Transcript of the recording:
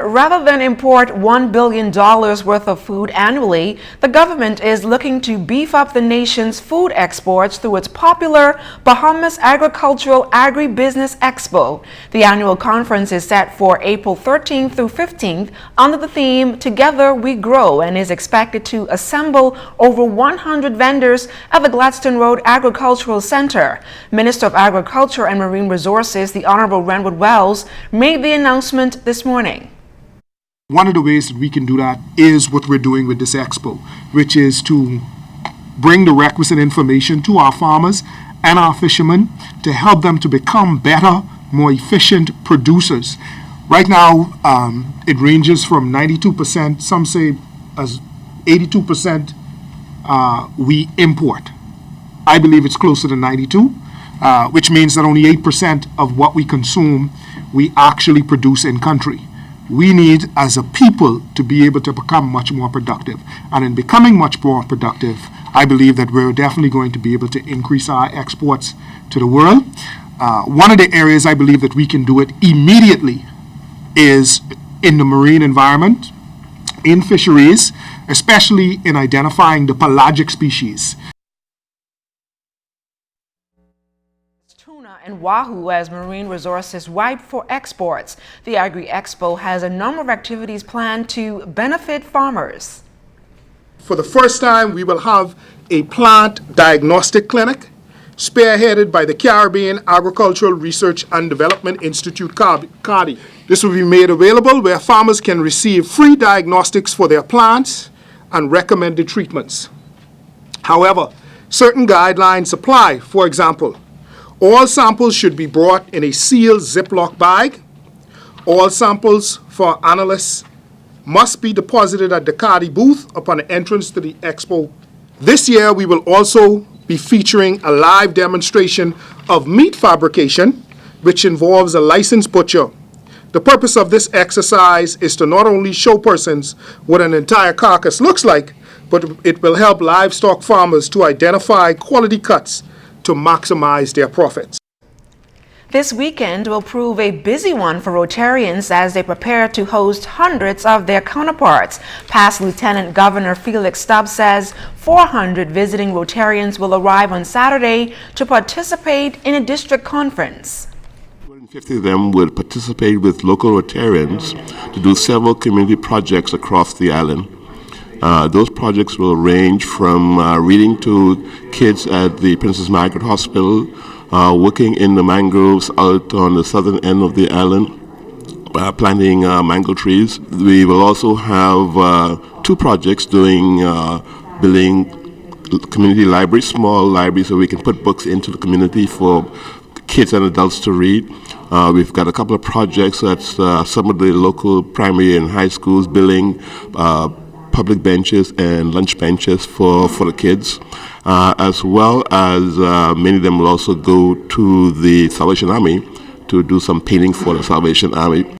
rather than import $1 billion worth of food annually, the government is looking to beef up the nation's food exports through its popular Bahamas Agricultural Agri-Business Expo. The annual conference is set for April 13th through 15th under the theme Together We Grow and is expected to assemble over 100 vendors at the Gladstone Road Agricultural Center. Minister of Agriculture and Marine Resources, the Honorable Renwood Wells, made the announcement this morning. One of the ways that we can do that is what we're doing with this expo, which is to bring the requisite information to our farmers and our fishermen to help them to become better, more efficient producers. Right now, it ranges from 92%, some say as 82% we import. I believe it's closer to 92, which means that only 8% of what we consume we actually produce in country. We need, as a people, to be able to become much more productive. And in becoming much more productive, I believe that we're definitely going to be able to increase our exports to the world. One of the areas I believe that we can do it immediately is in the marine environment, in fisheries, especially in identifying the pelagic species. Tuna and wahoo as marine resources ripe for exports. The Agri-Expo has a number of activities planned to benefit farmers. For the first time, we will have a plant diagnostic clinic spearheaded by the Caribbean Agricultural Research and Development Institute, CARDI. This will be made available where farmers can receive free diagnostics for their plants and recommended treatments. However, certain guidelines apply. For example, all samples should be brought in a sealed Ziploc bag. All samples for analysts must be deposited at the CARDI booth upon entrance to the expo. This year, we will also be featuring a live demonstration of meat fabrication, which involves a licensed butcher. The purpose of this exercise is to not only show persons what an entire carcass looks like, but it will help livestock farmers to identify quality cuts to maximize their profits. This weekend will prove a busy one for Rotarians as they prepare to host hundreds of their counterparts. Past Lieutenant Governor Felix Stubbs says 400 visiting Rotarians will arrive on Saturday to participate in a district conference. 250 of them will participate with local Rotarians to do several community projects across the island. Those projects will range from reading to kids at the Princess Margaret Hospital, working in the mangroves out on the southern end of the island, planting mango trees. We will also have two projects doing building community libraries, small libraries, so we can put books into the community for kids and adults to read. We've got a couple of projects at some of the local primary and high schools building public benches and lunch benches for the kids, as well as many of them will also go to the Salvation Army to do some painting for the Salvation Army.